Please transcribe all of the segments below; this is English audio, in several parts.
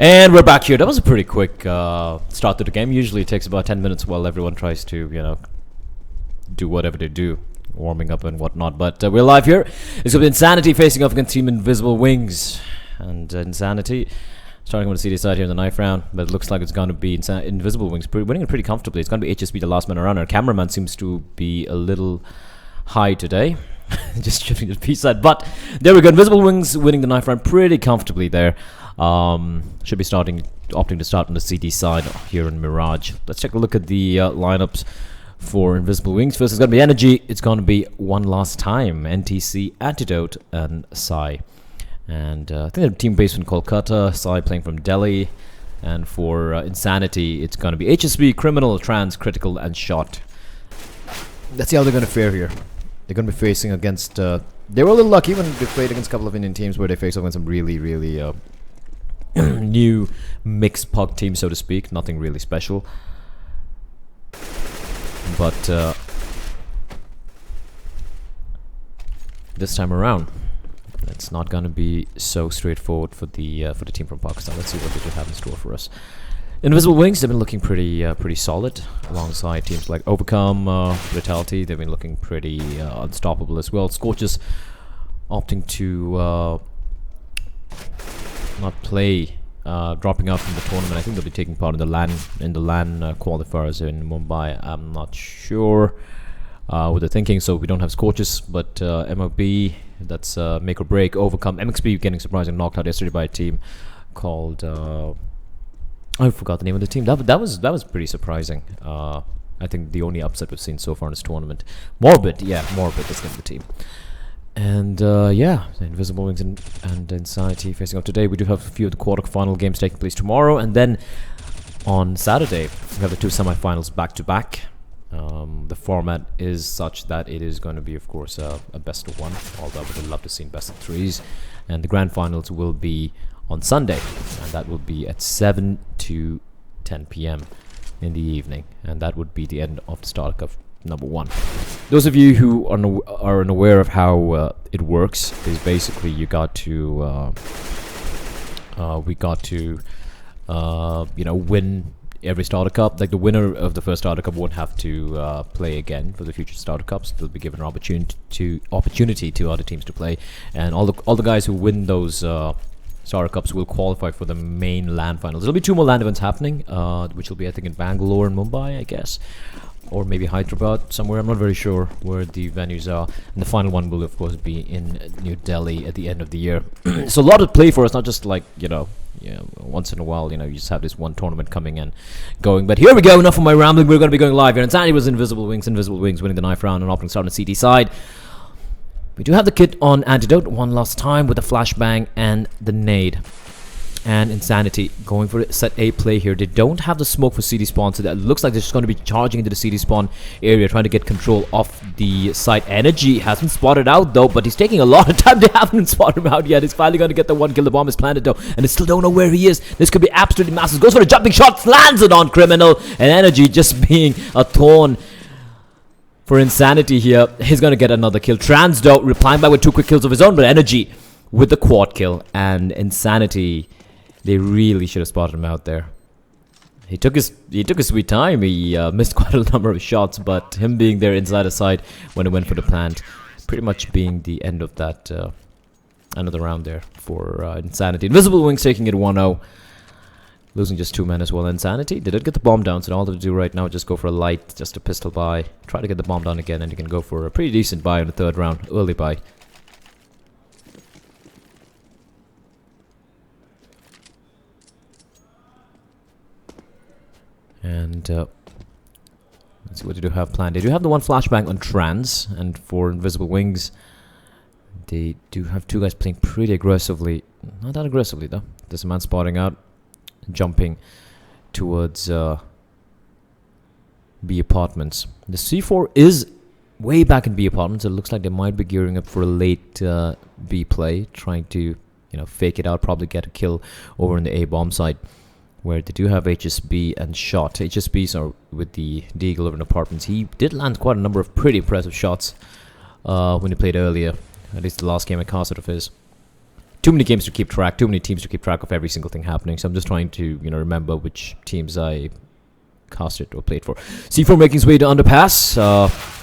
And we're back here. That was a pretty quick start to the game. Usually it takes about 10 minutes while everyone tries to, do whatever they do, warming up and whatnot. But we're live here. It's going to be Insanity facing off against Team InvisibleWings. And Insanity starting with the CD side here in the knife round. But it looks like it's going to be InvisibleWings winning it pretty comfortably. It's going to be HSB the last man around. Our cameraman seems to be a little high today. Just shifting to the P side. But there we go. InvisibleWings winning the knife round pretty comfortably there. Should be opting to start on the CD side here in Mirage. Let's take a look at the lineups for InvisibleWings. First, it's going to be Energy. It's going to be One Last Time, NTC, Antidote, and Sai. And I think they're a team based in Kolkata. Sai playing from Delhi. And for Insanity, it's going to be HSB, Criminal, Trans, Critical, and Shot. Let's see how they're going to fare here. They're going to be facing against... they were a little lucky when they played against a couple of Indian teams where they faced against some really new mixed puck team, so to speak. Nothing really special. But this time around, it's not going to be so straightforward for the team from Pakistan. Let's see what they do have in store for us. InvisibleWings, they've been looking pretty solid alongside teams like Overcome, Vitality. They've been looking pretty unstoppable as well. Scorches opting to not play, dropping out from the tournament. I think they'll be taking part in the LAN qualifiers in Mumbai. I'm not sure what they're thinking, so we don't have Scorches, but MOB, that's make or break. Overcome, MXP getting surprisingly knocked out yesterday by a team called I forgot the name of the team. That was pretty surprising. I think the only upset we've seen so far in this tournament. Morbid, that's the name of the team. And yeah, InvisibleWings and Insanity facing off today. We do have a few of the quarter-final games taking place tomorrow, and then on Saturday we have the two semi-finals back-to-back. The format is such that it is going to be, of course, a best of one, although I would love to see best of threes. And the grand finals will be on Sunday, and that will be at 7 to 10 p.m. in the evening, and that would be the end of the Starter Cup number 1. Those of you who are unaware of how it works is basically we got to win every Starter Cup. Like the winner of the first Starter Cup won't have to play again for the future Starter Cups. They'll be given an opportunity to other teams to play, and all the guys who win those Starter Cups will qualify for the main LAN finals. There'll be 2 more LAN events happening, which will be, I think, in Bangalore and Mumbai, I guess, or maybe Hyderabad somewhere. I'm not very sure where the venues are. And the final one will, of course, be in New Delhi at the end of the year. So a lot to play for. It's not just like once in a while, you just have this one tournament coming and going. But here we go. Enough of my rambling. We're going to be going live here. Insanity was InvisibleWings winning the knife round and opening start on the CT side. We do have the kit on Antidote One Last Time with the flashbang and the nade. And Insanity going for a set A play here. They don't have the smoke for CD spawn, so that looks like they're just going to be charging into the CD spawn area, trying to get control of the site. Energy hasn't spotted out though, but he's taking a lot of time. They haven't spotted him out yet. He's finally going to get the one kill. The bomb is planted though, and they still don't know where he is. This could be absolutely massive. Goes for a jumping shot, lands it on Criminal, and Energy just being a thorn for Insanity here. He's going to get another kill. Trans though replying back with 2 quick kills of his own, but Energy with the quad kill. And Insanity, they really should have spotted him out there. He took his sweet time. He missed quite a number of shots, but him being there inside the side when he went for the plant, pretty much being the end of that another round there for Insanity. InvisibleWings taking it 1-0. Losing just 2 men as well. Insanity, they did get the bomb down, so all they have to do right now is just go for a light, just a pistol buy. Try to get the bomb down again, and you can go for a pretty decent buy in the 3rd round. Early buy. And let's see what they do have planned. They do have the one flashbang on Trans, and for InvisibleWings, they do have 2 guys playing pretty aggressively. Not that aggressively though. There's a man spotting out, jumping towards B apartments. The C4 is way back in B apartments. It looks like they might be gearing up for a late B play, trying to fake it out, probably get a kill over in the A bomb site, where they do have HSB and Shot. HSBs are with the Deagle over in apartments. He did land quite a number of pretty impressive shots when he played earlier, at least the last game at Castle of his. too many games to keep track, too many teams to keep track of every single thing happening. So I'm just trying to, remember which teams I casted or played for. C4 making his way to underpass.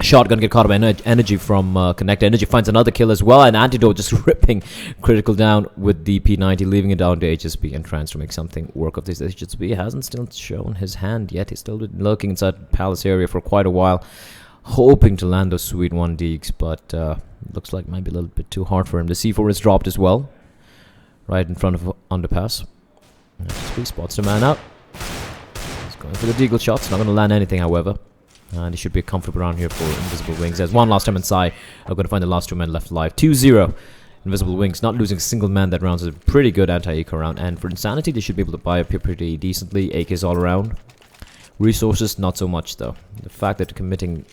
Shotgun get caught up energy from Connect. Energy finds another kill as well, and Antidote just ripping critical down with the P90, leaving it down to HSB, and trying to make something work of this. HSB hasn't still shown his hand yet. He's still been lurking inside Palace area for quite a while, hoping to land those sweet 1 deeks, but looks like it might be a little bit too hard for him. The C4 is dropped as well, right in front of underpass. HSB spots the man out. He's going for the deagle shots. Not going to land anything, however. And he should be comfortable around here for InvisibleWings. There's one last time inside. I'm going to find the last 2 men left alive. 2-0. InvisibleWings not losing a single man that round. Is a pretty good anti-eco round. And for Insanity, they should be able to buy up here pretty decently. AKs all around. Resources, not so much though. The fact that committing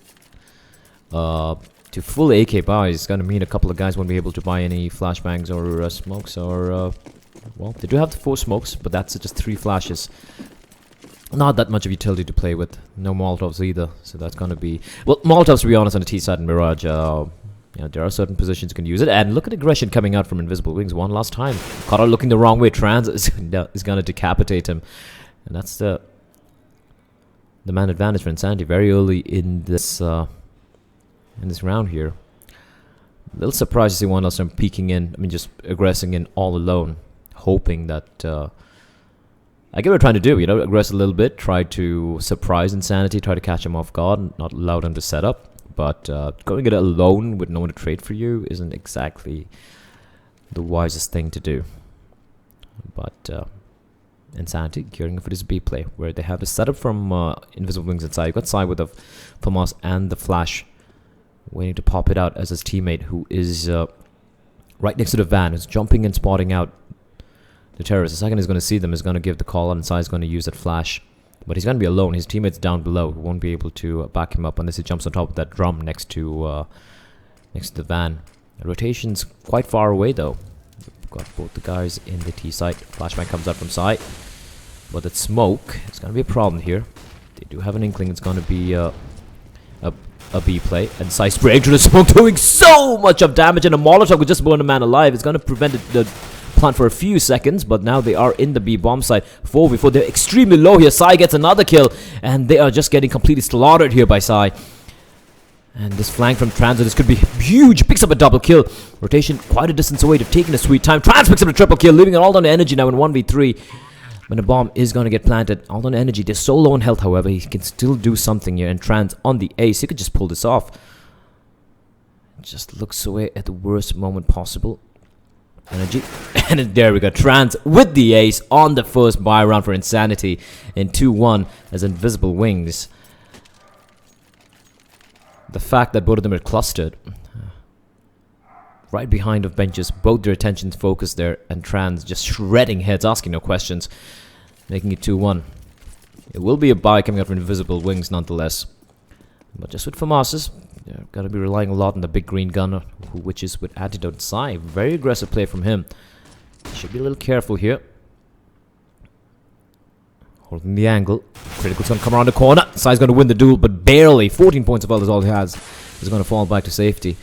to full AK buys is going to mean a couple of guys won't be able to buy any flashbangs or smokes. Or, well, they do have the 4 smokes, but that's just 3 flashes. Not that much of utility to play with. No Molotovs either. So that's going to be... Well, Molotovs, to be honest, on the T side and Mirage, there are certain positions you can use it. And look at aggression coming out from InvisibleWings one last time. Caught out looking the wrong way. Trans is going to decapitate him. And that's the man advantage for Insanity very early in this round here. A little surprised to see one last time peeking in. I mean, just aggressing in all alone. Hoping that... I get what we're trying to do, aggress a little bit, try to surprise Insanity, try to catch him off guard, not allow him to set up. But going it alone with no one to trade for you isn't exactly the wisest thing to do. But Insanity gearing for this B play, where they have a setup from InvisibleWings inside. You've got side with the FAMAS and the Flash waiting to pop it out as his teammate, who is right next to the van, who's jumping and spotting out the terrorist. The second he's going to see them, is going to give the call, and Sai is going to use that flash. But he's going to be alone. His teammates down below who won't be able to back him up unless he jumps on top of that drum next to the van. The rotation's quite far away though. We've got both the guys in the T site. Flashbang comes out from Sai. But that smoke is going to be a problem here. They do have an inkling it's going to be a B play. And Sai spraying through the smoke, doing so much of damage, and a Molotov with just burn a man alive. It's going to prevent the plant for a few seconds, but now they are in the B bomb site. 4v4, they're extremely low here. Sai gets another kill, and they are just getting completely slaughtered here by Sai. And this flank from Trans, this could be huge. Picks up a double kill. Rotation quite a distance away. They've taken a sweet time. Trans picks up a triple kill, leaving it all down to energy now in 1v3. When the bomb is going to get planted, all down to energy. They're so low in health, however, he can still do something here. And Trans on the ace, he could just pull this off. Just looks away at the worst moment possible. Energy. And there we go. Trans with the ace on the first buy round for Insanity in 2-1 as InvisibleWings. The fact that both of them are clustered right behind of benches, both their attentions focused there, and Trans just shredding heads, asking no questions, making it 2-1. It will be a buy coming out from InvisibleWings nonetheless. But just with FAMAS's, they're going to be relying a lot on the big green gunner, which is with Antidote Sai. Very aggressive play from him. Should be a little careful here. Holding the angle. Critical's going to come around the corner. Sai's going to win the duel, but barely. 14 points of health is all he has. He's going to fall back to safety.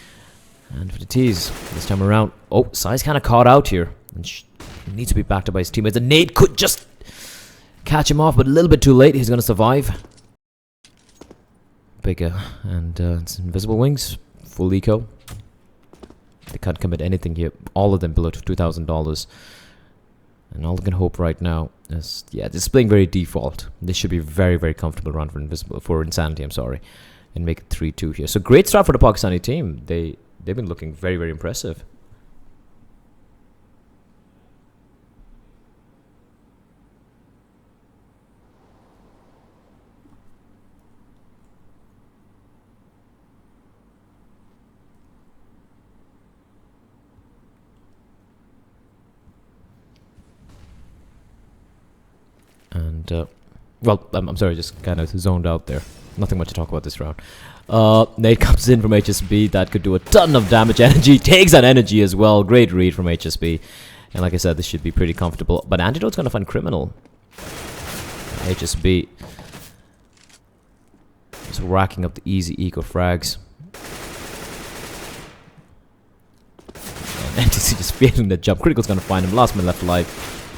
And for the tease, this time around. Oh, Sai's kind of caught out here. And he needs to be backed up by his teammates. And Nate could just catch him off, but a little bit too late. He's going to survive. Bigger. And it's InvisibleWings. Full eco. They can't commit anything here. All of them below $2,000. And all they can hope right now is, yeah, this is playing very default. This should be very, very comfortable round for Insanity, I'm sorry. And make it 3-2 here. So great start for the Pakistani team. They've been looking very, very impressive. And, well, I'm sorry, just kind of zoned out there. Nothing much to talk about this round. Nate comes in from HSB. That could do a ton of damage. Energy takes that energy as well. Great read from HSB. And like I said, this should be pretty comfortable. But Antidote's going to find Criminal. HSB just racking up the easy eco frags. And NTC just failing the jump. Critical's gonna find him. Last man left alive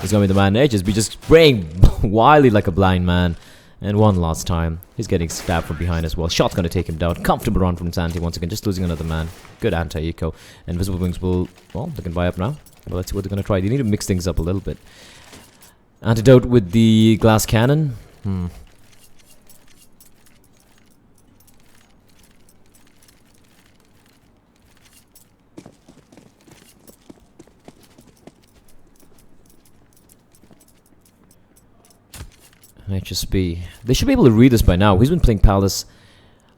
is gonna be the man. HSB just spraying wildly like a blind man. And one last time. He's getting stabbed from behind as well. Shot's gonna take him down. Comfortable run from Insanity once again. Just losing another man. Good anti-eco. And InvisibleWings will... Well, they can buy up now. Well, let's see what they're gonna try. They need to mix things up a little bit. Antidote with the glass cannon. HSB. They should be able to read this by now. He's been playing Palace.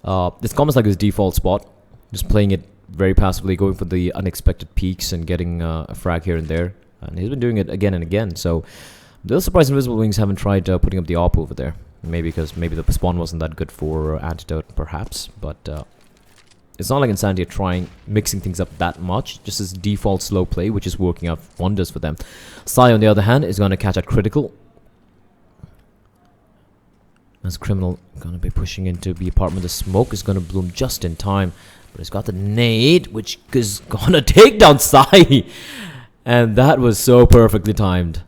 It's almost like his default spot. Just playing it very passively, going for the unexpected peaks and getting a frag here and there. And he's been doing it again and again. So, I'm a little surprised InvisibleWings haven't tried putting up the AWP over there. Maybe because maybe the spawn wasn't that good for Antidote, perhaps. But it's not like Insanity are trying, mixing things up that much. Just his default slow play, which is working out wonders for them. Sai, on the other hand, is going to catch at Critical. As Criminal going to be pushing into the apartment. The smoke is going to bloom just in time. But he's got the nade, which is going to take down Sai. And that was so perfectly timed.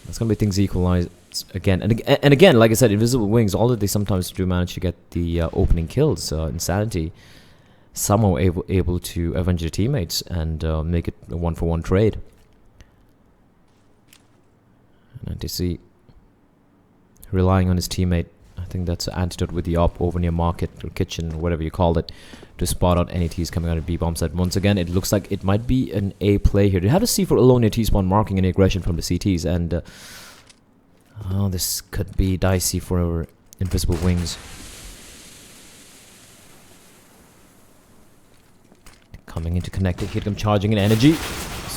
That's going to be things equalized again. And again, like I said, InvisibleWings, although they sometimes do manage to get the opening kills, Insanity somehow able to avenge their teammates and make it a 1-for-1 trade. And to see relying on his teammate, I think that's an antidote with the op over near market or kitchen, whatever you call it, to spot out any T's coming out of B bomb side. Once again, it looks like it might be an A play here. They have a C4 alone near T spawn, marking any aggression from the CTs, and oh, this could be dicey for InvisibleWings. Coming into connected, hit him charging in energy.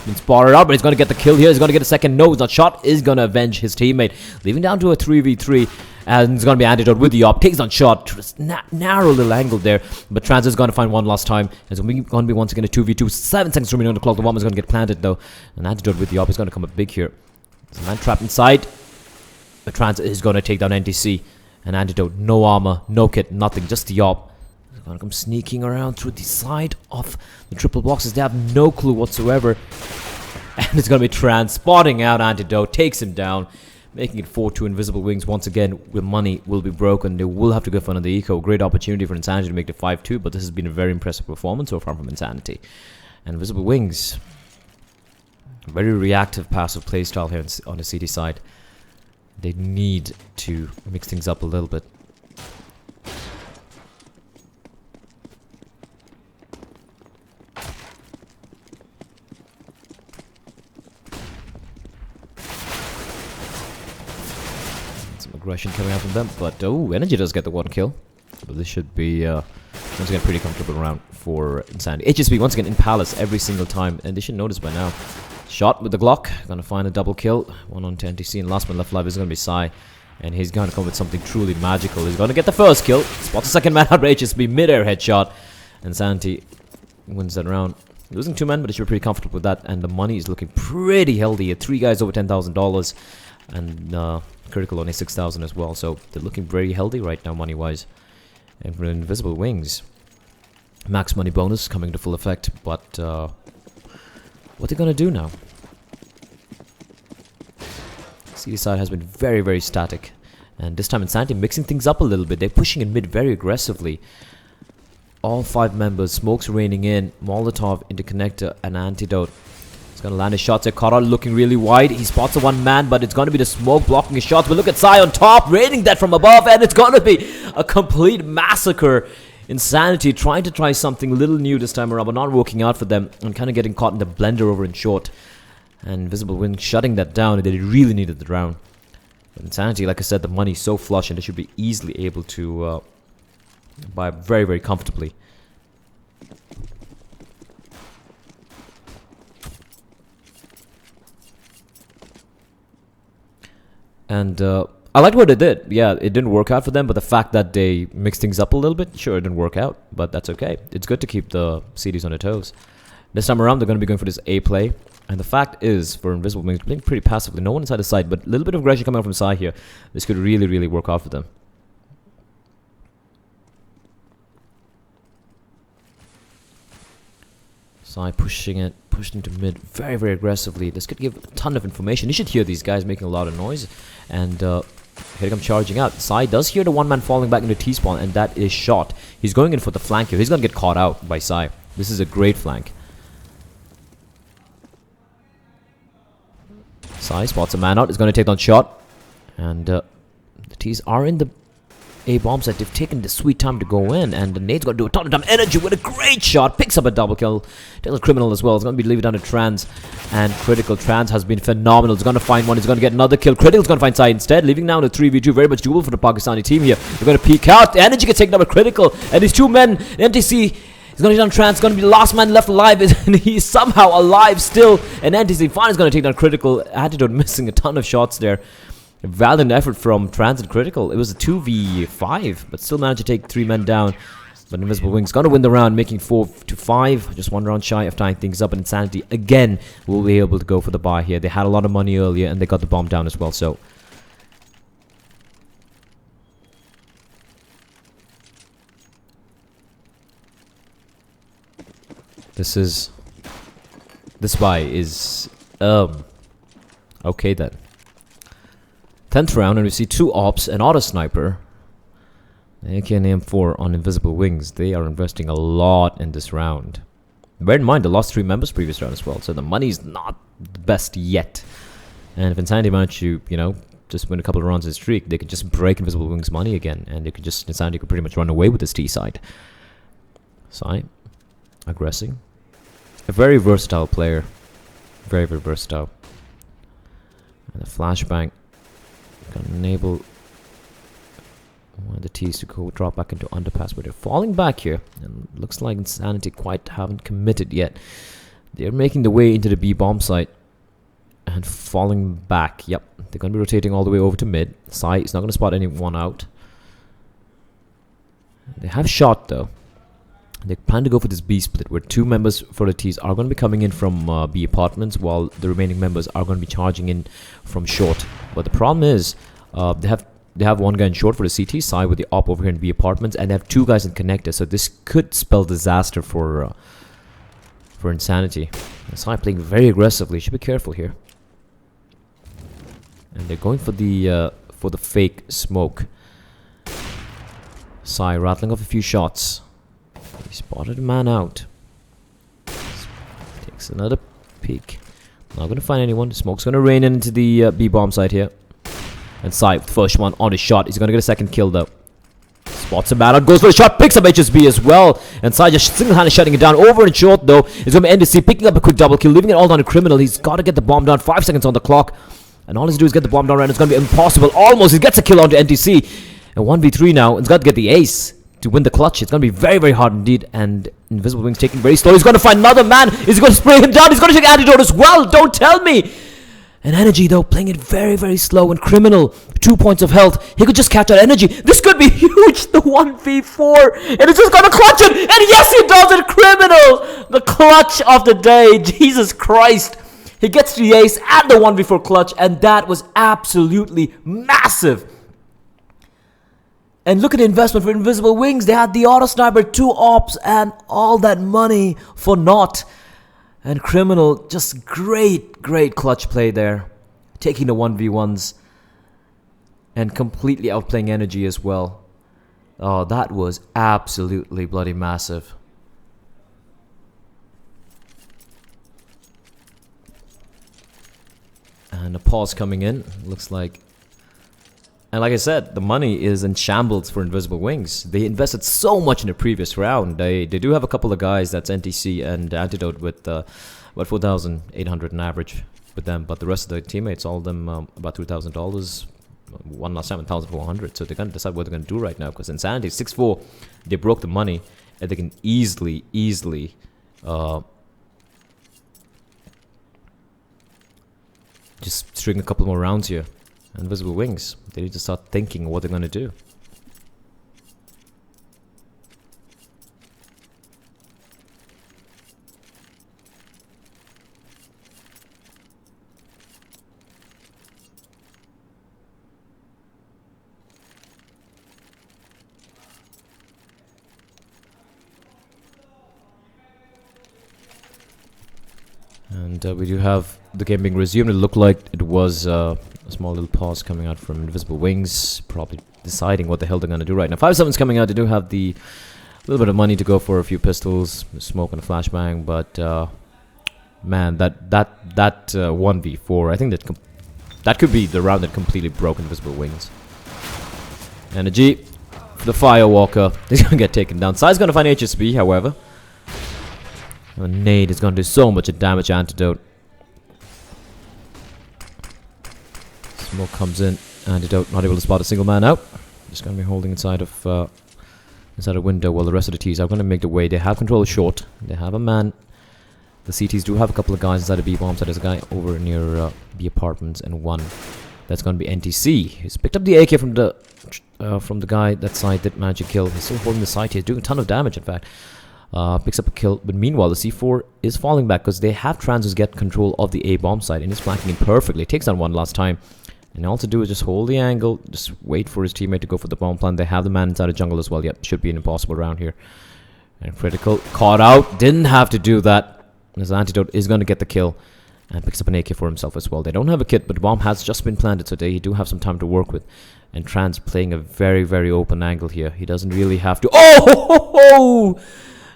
Been spotted out, but he's going to get the kill here. He's going to get a second. No, he's not shot. Is going to avenge his teammate, leaving down to a 3v3, and it's going to be Antidote with the op. Takes on shot. Just narrow little angle there, but Trans is going to find one last time. It's going to be once again a 2v2. 7 seconds remaining on the clock. The bomb is going to get planted though, and Antidote with the op is going to come up big here. There's a man trapped inside, but Trans is going to take down NTC. And Antidote, no armor, no kit, nothing, just the op. He's going to come sneaking around through the side of the triple boxes. They have no clue whatsoever. And it's going to be Trans spotting out Antidote, takes him down, making it 4-2. InvisibleWings once again with money will be broken. They will have to go for another eco. Great opportunity for Insanity to make it 5-2, but this has been a very impressive performance so far from Insanity. And InvisibleWings, very reactive passive playstyle here on the CT side. They need to mix things up a little bit. Aggression coming out from them, but oh, Energy does get the one kill. But this should be once again pretty comfortable round for Insanity. HSB once again in Palace every single time, and they should notice by now. Shot with the Glock, gonna find a double kill. One on 10TC, and last one left alive is gonna be Sai, and he's gonna come with something truly magical. He's gonna get the first kill, spots the second man out by HSB, mid-air headshot. Insanity wins that round. Losing 2 men, but they should be pretty comfortable with that, and the money is looking pretty healthy. 3 guys over $10,000, and Critical only 6,000 as well, so they're looking very healthy right now money-wise. And for InvisibleWings, max money bonus coming to full effect, but what are they gonna do now? CD side has been very, very static, and this time Insanity mixing things up a little bit. They're pushing in mid very aggressively. All 5 members, smokes raining in, Molotov into connector, and Antidote. He's gonna land his shots. Kara looking really wide. He spots a 1 man, but it's gonna be the smoke blocking his shots. But look at Sai on top, raining that from above, and it's gonna be a complete massacre. Insanity trying to try something a little new this time around, but not working out for them, and kind of getting caught in the blender over in short. And InvisibleWings shutting that down, and they really needed the round. But Insanity, like I said, the money's so flush, and they should be easily able to buy very, very comfortably. And I liked what they did. Yeah, it didn't work out for them, but the fact that they mixed things up a little bit, sure, it didn't work out, but that's okay. It's good to keep the CDs on their toes. This time around, they're going to be going for this A play. And the fact is, for InvisibleWings, playing pretty passively. No one inside the side, but a little bit of aggression coming out from Sai here. This could really, really work out for them. Sai pushing it, pushed into mid very, very aggressively. This could give a ton of information. You should hear these guys making a lot of noise. And here they come charging out. Sai does hear the one man falling back into T-spawn, and that is shot. He's going in for the flank here. He's going to get caught out by Sai. This is a great flank. Sai spots a man out. He's going to take down shot. And the T's are in the A bomb site. They've taken the sweet time to go in, and the nade's got to do a ton of damage. Energy with a great shot, picks up a double kill. Tails Criminal as well. It's going to be leave it down to Trans, and Critical. Trans has been phenomenal. He's going to find one. He's going to get another kill. Critical's going to find Sai instead, leaving now in a 3v2. Very much doable for the Pakistani team here. They're going to peek out. The Energy gets taken up by Critical, and these two men, NTC. He's going to take down Trans. Going to be the last man left alive, and he's somehow alive still. And NTC finally is going to take down Critical. Antidote missing a ton of shots there. A valiant effort from Trans and Critical. It was a 2v5, but still managed to take 3 men down. But InvisibleWings going to win the round, making 4-5. Just 1 round shy of tying things up. And Insanity, again, will be able to go for the buy here. They had a lot of money earlier, and they got the bomb down as well. So this buy is okay then. 10th round, and we see 2 ops, an auto sniper, AK and AM4 on InvisibleWings. They are investing a lot in this round. Bear in mind, they lost 3 members previous round as well, so the money's not the best yet. And if Insanity managed to, you know, just win a couple of rounds in a streak, they could just break InvisibleWings' money again, and they could just, Insanity could pretty much run away with this T side. Sai, aggressing. A very versatile player. Very, very versatile. And a flashbang. Gonna enable one of the T's to go drop back into underpass, but they're falling back here, and looks like Insanity quite haven't committed yet. They're making the way into the B bomb site and falling back. Yep, they're gonna be rotating all the way over to mid. Sai is not gonna spot anyone out. They have shot though. They plan to go for this B split, where 2 members for the T's are going to be coming in from B apartments, while the remaining members are going to be charging in from short. But the problem is, they have 1 guy in short for the CT side with the op over here in B apartments, and they have 2 guys in connector. So this could spell disaster for Insanity. Sai playing very aggressively. Should be careful here. And they're going for the fake smoke. Sai rattling off a few shots. He spotted a man out. Takes another peek. Not going to find anyone. Smoke's going to rain into the B bomb site here. And Sai, first one on his shot. He's going to get a second kill though. Spots a man out, goes for the shot, picks up HSB as well. And Sai just single-handedly shutting it down. Over and short though. He's going to end the C, picking up a quick double kill, leaving it all down to Criminal. He's got to get the bomb down. 5 seconds on the clock. And all he's do is get the bomb down right. It's going to be impossible. Almost. He gets a kill onto NTC. And 1v3 now. He's got to get the ace to win the clutch. It's going to be very, very hard indeed. And InvisibleWings taking very slow. He's going to find another man. He's going to spray him down. He's going to take Antidote as well. Don't tell me. And Energy though, playing it very, very slow. And Criminal, 2 points of health. He could just catch out Energy. This could be huge. The 1v4. And it's just going to clutch it. And yes, he does it. Criminal. The clutch of the day. Jesus Christ. He gets the ace and the 1v4 clutch. And that was absolutely massive. And look at the investment for InvisibleWings. They had the auto sniper, 2 ops, and all that money for naught. And Criminal, just great, great clutch play there. Taking the 1v1s. And completely outplaying Energy as well. Oh, that was absolutely bloody massive. And a pause coming in. Looks like... And like I said, the money is in shambles for InvisibleWings. They invested so much in the previous round. They do have a couple of guys, that's NTC and Antidote, with about 4,800 on average with them. But the rest of the teammates, all of them about $3,000. One last 7,400. So they're going to decide what they're going to do right now. Because Insanity, 6-4, they broke the money. And they can easily just string a couple more rounds here. InvisibleWings, they need to start thinking what they're going to do. And we do have the game being resumed. It looked like it was a small little pause coming out from InvisibleWings, probably deciding what the hell they're going to do right now. 5-7's coming out. They do have the little bit of money to go for a few pistols, smoke and a flashbang, but man, that 1v4, I think that could be the round that completely broke InvisibleWings. Energy for the Firewalker. He's going to get taken down. Sai's going to find HSB, however. A nade is going to do so much damage. Antidote. Smoke comes in. Antidote not able to spot a single man out. Just going to be holding inside a window while the rest of the T's are going to make the way. They have control of short. They have a man. The CTs do have a couple of guys inside of B bomb. So there's a guy over near B apartments and one that's going to be NTC. He's picked up the AK from the guy that side that managed to kill. He's still holding the site. He's doing a ton of damage, in fact. Picks up a kill, but meanwhile the C4 is falling back because they have Transers get control of the A bomb site and he's flanking in perfectly. Takes down one last time, and all to do is just hold the angle, just wait for his teammate to go for the bomb plant. They have the man inside the jungle as well. Yep, should be an impossible round here. And critical, caught out, didn't have to do that. His Antidote is going to get the kill and picks up an AK for himself as well. They don't have a kit, but the bomb has just been planted, so they do have some time to work with. And Trans playing a very, very open angle here. He doesn't really have to. Oh! Ho, ho, ho!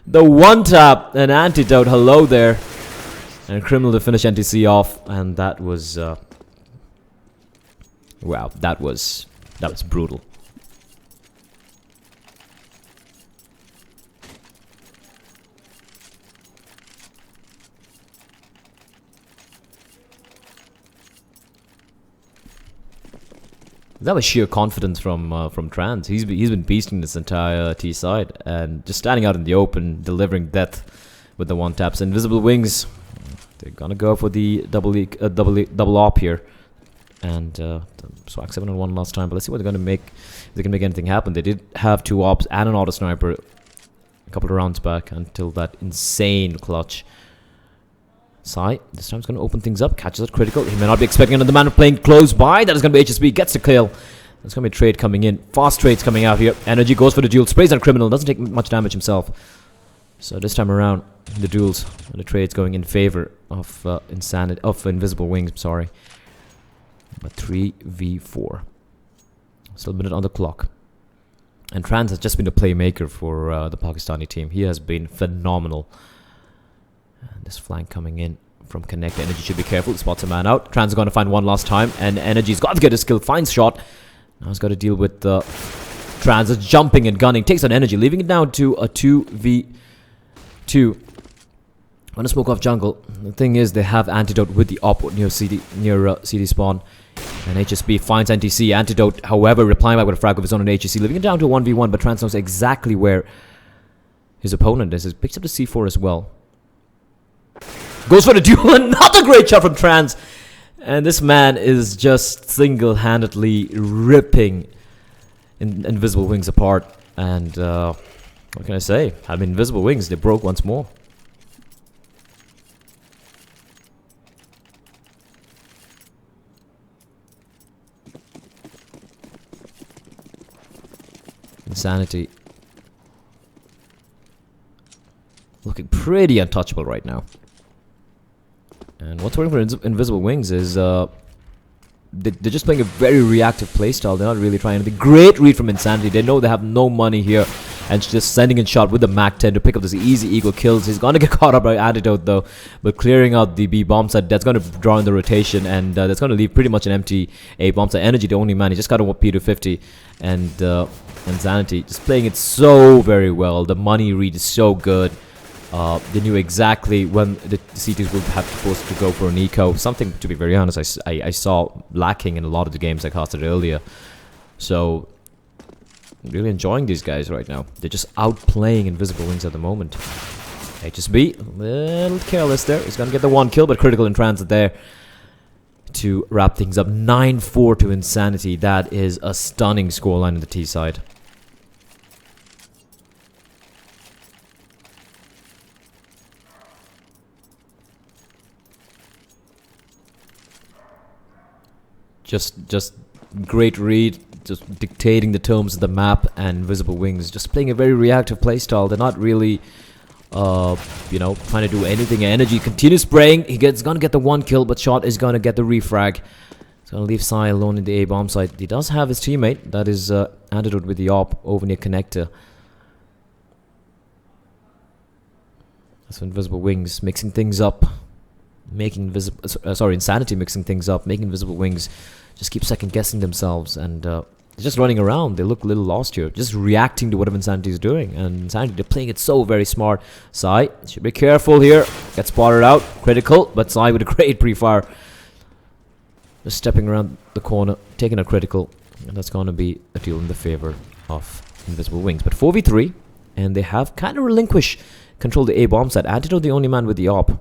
The one tap, an Antidote, hello there. And Criminal to finish NTC off, and that was wow, that was brutal. That was sheer confidence from Trans. He's been beasting this entire T side and just standing out in the open, delivering death with the one taps. InvisibleWings, they're gonna go for the double op here, and swag 7 on 1 last time. But let's see what they're gonna make. If they can make anything happen. They did have 2 ops and an auto sniper a couple of rounds back until that insane clutch. Sai, this time is going to open things up. Catches it critical. He may not be expecting another man playing close by. That is going to be HSB. Gets the kill. There's going to be a trade coming in. Fast trades coming out here. Energy goes for the duel. Sprays on Criminal. Doesn't take much damage himself. So this time around, the duels and the trades going in favor of InvisibleWings. Sorry. But 3v4. Still a minute on the clock. And Trans has just been a playmaker for the Pakistani team. He has been phenomenal. And this flank coming in from Connect. Energy should be careful. Spots a man out. Trans is going to find one last time. And Energy's got to get his skill. Finds shot. Now he's got to deal with Trans is jumping and gunning. Takes on Energy. Leaving it down to a 2v2. Want to smoke off jungle. The thing is, they have Antidote with the op near CD spawn. And HSB finds NTC. Antidote, however, replying back with a frag of his own on HSC. Leaving it down to a 1v1. But Trans knows exactly where his opponent is. He picks up the C4 as well. Goes for the duel. Another great shot from Trans. And this man is just single-handedly ripping InvisibleWings apart. And what can I say? I mean, InvisibleWings, they broke once more. Insanity. Looking pretty untouchable right now. And what's working for InvisibleWings is they're just playing a very reactive playstyle. They're not really trying anything. Great read from Insanity. They know they have no money here, and just sending in shot with the Mac 10 to pick up this easy eagle kills. He's gonna get caught up by Antidote though, but clearing out the B bomb site, that's gonna draw in the rotation, and that's gonna leave pretty much an empty A bomb site. Energy, the only man, he just got a P250, and Insanity just playing it so very well. The money read is so good. They knew exactly when the CTs would have to force to go for an eco. Something, to be very honest, I saw lacking in a lot of the games I casted earlier. So, really enjoying these guys right now. They're just outplaying InvisibleWings at the moment. HSB, a little careless there. He's going to get the 1 kill, but critical in transit there to wrap things up. 9-4 to Insanity. That is a stunning scoreline on the T side. Just great read, just dictating the terms of the map, and InvisibleWings just playing a very reactive playstyle. They're not really you know, trying to do anything. Energy continues spraying. He's gonna get the 1 kill, but Shot is gonna get the refrag. He's gonna leave Sai alone in the A bomb site. He does have his teammate, that is Antidote with the AWP over near connector. That's InvisibleWings mixing things up, making Insanity mixing things up, making InvisibleWings just keep second guessing themselves, and just running around. They look a little lost here, just reacting to whatever Insanity is doing. And Insanity, they're playing it so very smart. Sai should be careful here. Gets spotted out, critical, but Sai with a great pre-fire, just stepping around the corner, taking a critical, and that's going to be a deal in the favor of InvisibleWings. But 4v3, and they have kind of relinquished control the A bomb side. Antidote the only man with the AWP.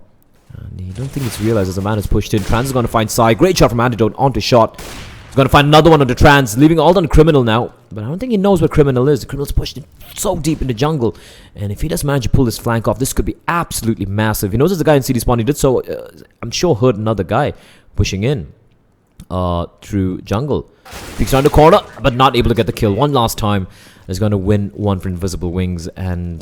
And you don't think it's realized as the man is pushed in. Trans is going to find Sai. Great shot from Antidote onto Shot. He's going to find another one onto Trans, leaving all on Criminal now. But I don't think he knows where Criminal is. The Criminal's pushed in so deep in the jungle. And if he does manage to pull this flank off, this could be absolutely massive. He knows there's a guy in CD spawn. He did so, I'm sure, heard another guy pushing in through jungle. Peeks around the corner, but not able to get the kill. One last time. Is going to win one for InvisibleWings. And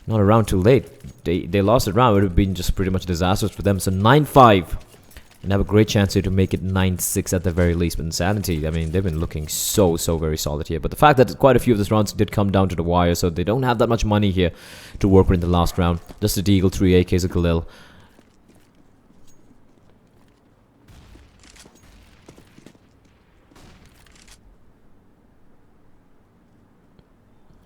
not around too late. They lost it round. It would have been just pretty much disastrous for them. So 9-5. And have a great chance here to make it 9-6 at the very least. But Insanity, I mean, they've been looking so very solid here. But the fact that quite a few of these rounds did come down to the wire, so they don't have that much money here to work with in the last round. Just a Deagle, 3 AKs, a Galil.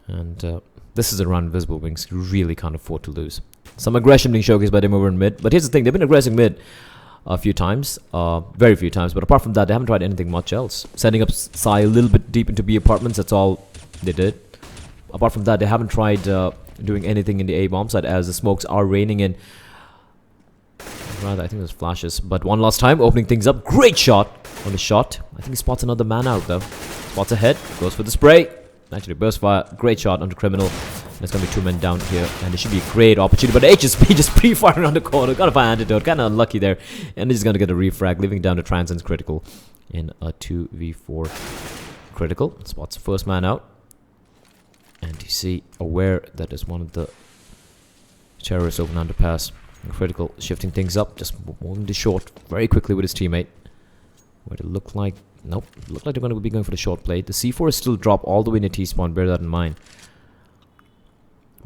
And this is a round InvisibleWings really can't afford to lose. Some aggression being showcased by them over in mid. But here's the thing, they've been aggressing mid a few times, very few times, but apart from that, they haven't tried anything much else. Setting up Sai a little bit deep into B apartments, that's all they did. Apart from that, they haven't tried doing anything in the A bomb side, as the smokes are raining in. Rather, I think there's flashes, but one last time, opening things up. Great shot on the Shot. I think he spots another man out though. Spots ahead, goes for the spray. Actually, burst fire, great shot onto Criminal. There's going to be 2 men down here, and it should be a great opportunity. But HSP just pre-firing on the corner. Got to find Antidote. Kind of unlucky there. And he's going to get a refrag, leaving down to Transcend's critical in a 2v4 critical. Spots the first man out. And you see, aware that there's one of the terrorists over an underpass. Critical, shifting things up, just moving to short very quickly with his teammate. What it look like? Nope. Look like they're going to be going for the short play. The C4 is still dropped all the way in the T-spawn. Bear that in mind.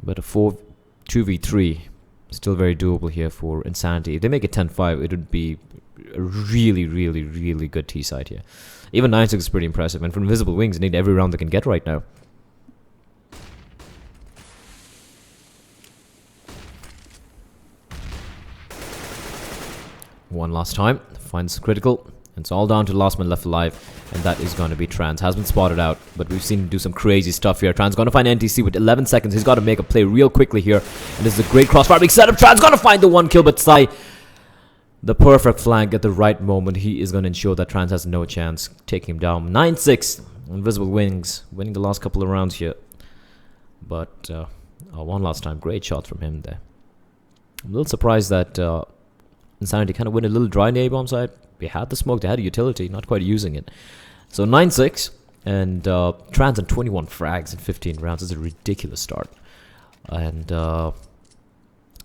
But a 2v3 still very doable here for Insanity. If they make it 10-5, it would be a really good T-side here. Even 9-6 is pretty impressive. And for InvisibleWings, they need every round they can get right now. One last time. Finds critical. It's all down to the last man left alive, and that is going to be Trans. Has been spotted out, but we've seen him do some crazy stuff here. Trans going to find NTC with 11 seconds. He's got to make a play real quickly here, and this is a great crossfire being set up. Trans going to find the 1 kill, but Sai, the perfect flank at the right moment. He is going to ensure that Trans has no chance taking him down. 9-6. InvisibleWings winning the last couple of rounds here, but one last time. Great shot from him there. I'm a little surprised that Insanity kind of went a little dry in the A-bomb side. They had the smoke, they had a utility, not quite using it. So 9-6, and Trans and 21 frags in 15 rounds is a ridiculous start. And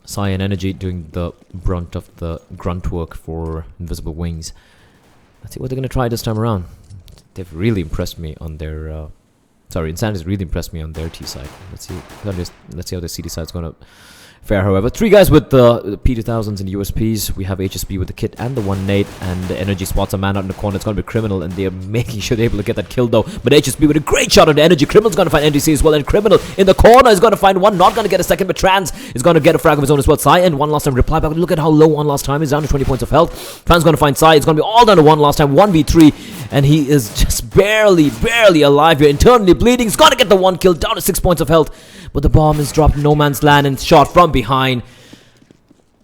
Sai and Energy doing the brunt of the grunt work for InvisibleWings. Let's see what they're going to try this time around. They've really impressed me on their... Insanity's really impressed me on their T side. Let's see how the CD side's going to fare, however. 3 guys with the P2000s and USPs. We have HSP with the kit and the 1 nade, and the Energy spots a man out in the corner. It's going to be Criminal, and they're making sure they're able to get that kill though. But HSP with a great shot on the Energy. Criminal's going to find NTC as well, and Criminal in the corner is going to find one. Not going to get a second, but Trans is going to get a frag of his own as well. Sai, and one last time reply back. Look at how low one last time is, down to 20 points of health. Trans going to find Sai. It's going to be all down to one last time, 1v3, and he is just barely alive here. Internally bleeding. He's going to get the 1 kill, down to 6 points of health. But the bomb is dropped in no man's land and shot from behind.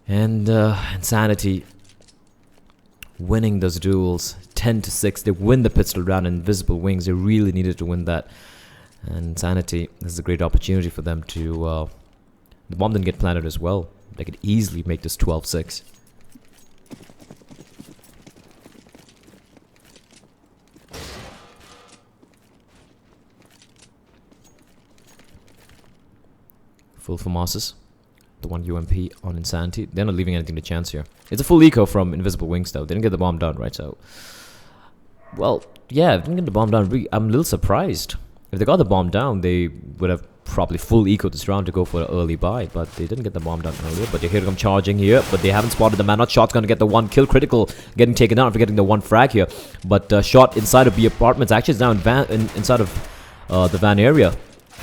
And Insanity winning those duels 10-6. They win the pistol round. InvisibleWings, they really needed to win that. And Insanity, this is a great opportunity for them to... the bomb didn't get planted as well. They could easily make this 12-6. Full FAMASs. The one UMP on Insanity. They're not leaving anything to chance here. It's a full eco from InvisibleWings though. They didn't get the bomb down, right? So, well, yeah, didn't get the bomb down. I'm a little surprised. If they got the bomb down, they would have probably full eco this round to go for an early buy, but they didn't get the bomb down earlier. But here come charging here, but they haven't spotted the man. Not Shot's gonna get the one kill. Critical getting taken down after getting the one frag here. But Shot inside of B apartments actually is now inside of the van area.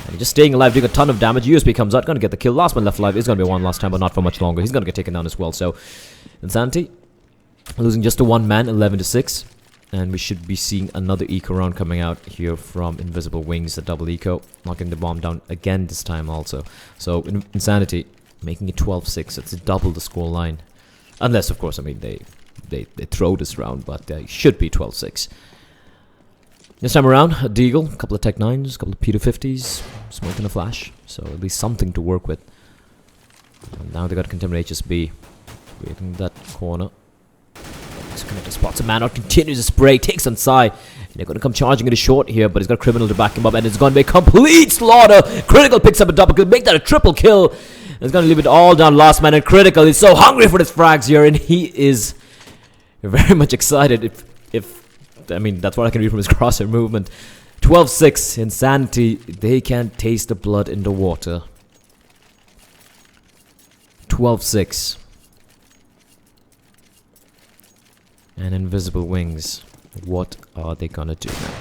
And just staying alive, doing a ton of damage. USB comes out, gonna get the kill. Last one left alive is gonna be one last time, but not for much longer. He's gonna get taken down as well. So Insanity losing just to one man, 11-6. And we should be seeing another eco round coming out here from InvisibleWings, a double eco. Not getting the bomb down again this time also. So Insanity making it 12-6. It's double the score line. Unless, of course, I mean, they throw this round, but they should be 12-6. This time around, a Deagle, a couple of Tech 9s, a couple of P250s, Smoke and a Flash. So at least something to work with. And now they got Contaminate HSB. Waiting that corner. Connector spots a man out, continues to spray, takes on side. They're going to come charging into short here, but he's got a Criminal to back him up, and it's going to be a complete slaughter. Critical picks up a double kill, make that a triple kill. It's going to leave it all down. Last man and Critical is so hungry for his frags here, and he is very much excited. If I mean, that's what I can read from his crosshair movement. 12-6, Insanity. They can't taste the blood in the water. 12-6. And InvisibleWings, what are they gonna do now?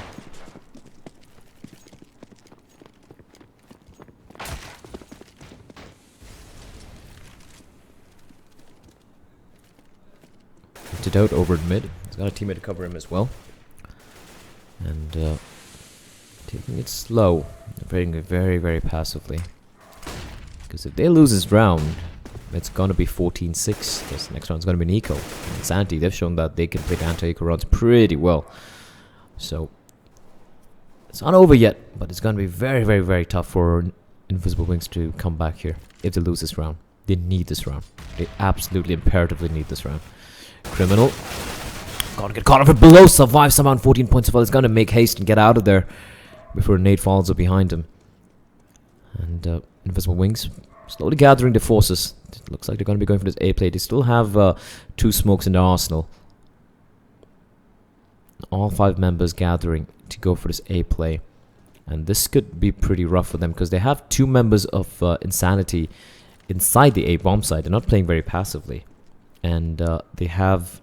Antidote over at mid. He's got a teammate to cover him as well. And taking it slow. Playing it very, very passively. Because if they lose this round, it's gonna be 14-6. This next round's gonna be an eco. Insanity, they've shown that they can pick anti-eco rounds pretty well. So it's not over yet, but it's gonna be very, very, very tough for InvisibleWings to come back here if they lose this round. They need this round. They absolutely imperatively need this round. Criminal. Gotta get caught off below, survive somehow on 14 points of all. He's gonna make haste and get out of there before Nate falls up behind him. And InvisibleWings slowly gathering the forces. It looks like they're going to be going for this A play. They still have 2 smokes in their arsenal. All 5 members gathering to go for this A play. And this could be pretty rough for them because they have 2 members of Insanity inside the A bomb site. They're not playing very passively. And they have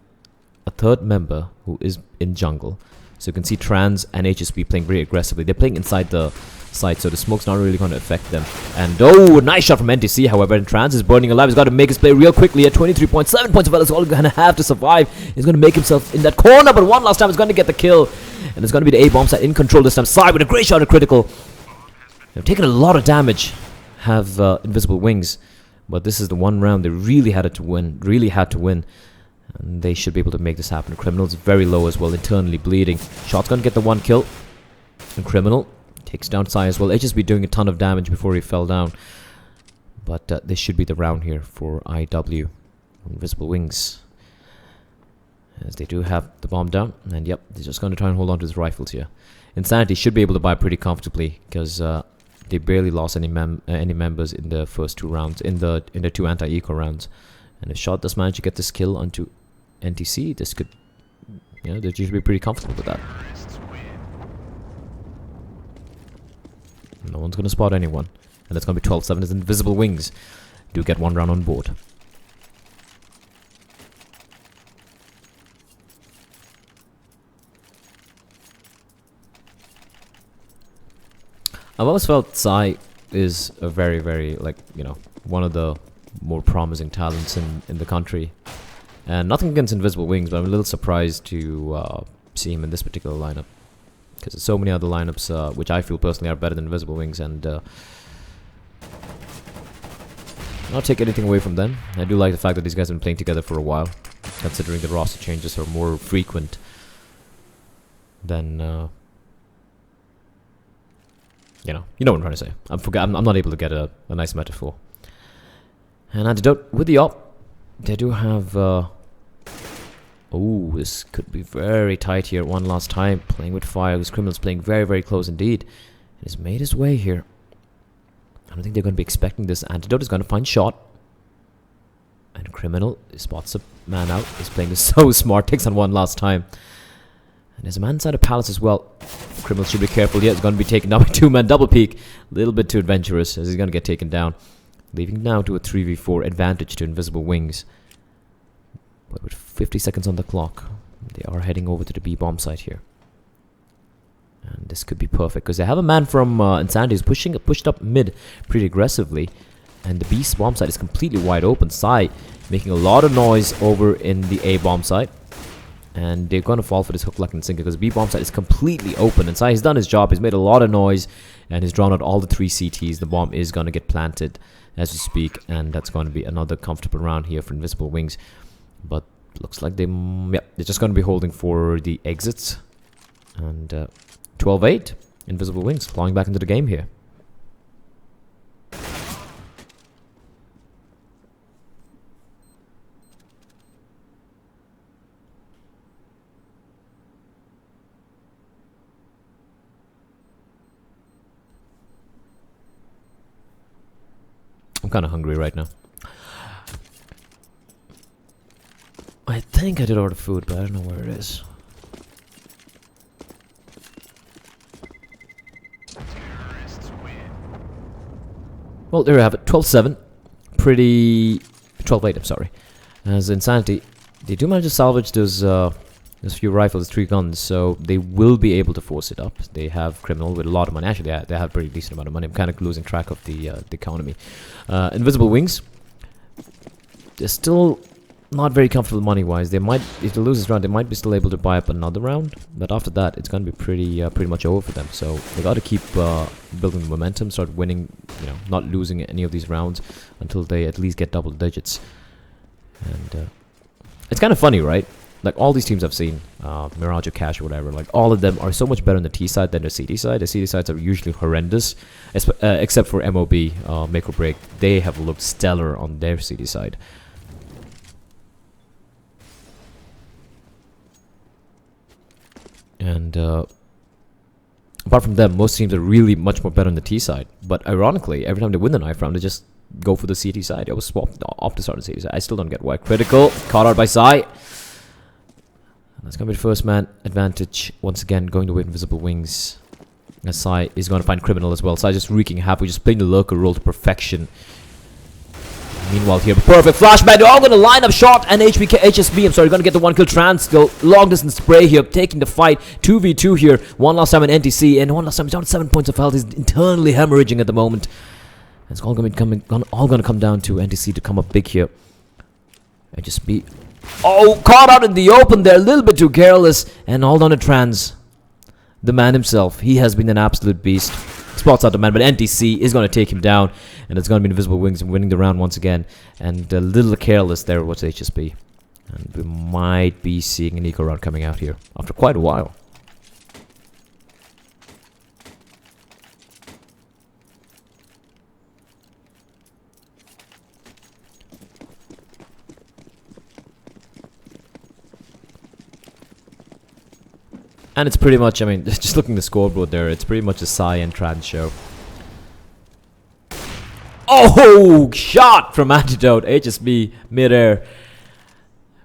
a 3rd member who is in jungle. So you can see Trans and HSB playing very aggressively. They're playing inside the site, so the smoke's not really going to affect them. And oh, nice shot from NTC, however, and Trans is burning alive. He's got to make his play real quickly at 23.7 points of health. He's all going to have to survive. He's going to make himself in that corner, but one last time he's going to get the kill. And it's going to be the A bomb site in control this time. Side with a great shot at Critical. They've taken a lot of damage, have InvisibleWings, but this is the one round they really had to win. And they should be able to make this happen. Criminal's very low as well, internally bleeding. Shot's going to get the 1 kill. And Criminal takes down Sai as well. HSB doing a ton of damage before he fell down. But this should be the round here for IW. InvisibleWings. As they do have the bomb down. And yep, they're just going to try and hold on to his rifles here. Insanity should be able to buy pretty comfortably. Because they barely lost any members in the first 2 rounds. In the 2 anti-eco rounds. And if Shot does manage to get this kill onto NTC, this could, they should be pretty comfortable with that. No one's going to spot anyone. And it's going to be 12-7 as InvisibleWings do get 1 round on board. I've always felt Sai is a very, very, one of the more promising talents in the country. And nothing against InvisibleWings, but I'm a little surprised to see him in this particular lineup. Because there's so many other lineups which I feel personally are better than InvisibleWings, and not take anything away from them. I do like the fact that these guys have been playing together for a while, considering the roster changes are more frequent than you know what I'm trying to say. I'm not able to get a nice metaphor. And Antidote with the op, they do have oh, this could be very tight here. One last time, playing with fire. This Criminal's playing very, very close indeed. He's made his way here. I don't think they're going to be expecting this. Antidote is going to find shot. And Criminal spots a man out. He's playing this so smart. Takes on one last time. And there's a man inside of Palace as well. Criminal should be careful. Yeah, it's going to be taken down by two-man double peak. A little bit too adventurous as he's going to get taken down. Leaving now to a 3v4 advantage to InvisibleWings. But with 50 seconds on the clock, they are heading over to the B bomb site here. And this could be perfect because they have a man from Insanity who's pushed up mid pretty aggressively. And the B bomb site is completely wide open. Sai making a lot of noise over in the A bomb site. And they're going to fall for this hook, lock, and sinker because B bomb site is completely open. And Sai has done his job. He's made a lot of noise and he's drawn out all the 3 CTs. The bomb is going to get planted as we speak. And that's going to be another comfortable round here for InvisibleWings. But looks like they're just going to be holding for the exits. And 12-8. InvisibleWings clawing back into the game here. I'm kind of hungry right now. I think I did order food, but I don't know where it is. Well, there we have it. 12-7. Pretty... 12-8, I'm sorry. As Insanity, they do manage to salvage those few rifles, 3 guns, so they will be able to force it up. They have Criminal with a lot of money. Actually, they have a pretty decent amount of money. I'm kind of losing track of the economy. InvisibleWings, they're still not very comfortable money-wise. They might, if they lose this round, they might be still able to buy up another round. But after that, it's going to be pretty much over for them. So they got to keep building the momentum, start winning, not losing any of these rounds until they at least get double digits. And it's kind of funny, right? Like all these teams I've seen, Mirage or Cash or whatever, like all of them are so much better on the T side than the CD side. The CD sides are usually horrendous, except for MOB, Make or Break. They have looked stellar on their CD side. And apart from them, most teams are really much more better on the T side. But ironically, every time they win the knife round, they just go for the CT side. I was swapped off to start the CT side. I still don't get why. Critical, caught out by Sai. That's going to be the first man advantage. Once again, going to InvisibleWings. As Sai is going to find Criminal as well. Sai just wreaking havoc, just playing the lurker role to perfection. Meanwhile here, perfect flashback. They're all going to line up shot and HSB. I'm sorry, going to get the 1 kill trans kill. Long distance spray here, taking the fight. 2v2 here. One last time in NTC, and one last time he's down 7 points of health. He's internally hemorrhaging at the moment. It's all going to come down to NTC to come up big here. HSB. Oh, caught out in the open there. A little bit too careless. And all down to trans. The man himself. He has been an absolute beast. Spots out the man, but NTC is going to take him down. And it's going to be InvisibleWings winning the round once again. And a little careless there was HSB. And we might be seeing an eco round coming out here after quite a while. And it's pretty much, I mean, just looking at the scoreboard there, it's pretty much a Sai and Trans show. Oh, shot from Antidote. HSB mid-air.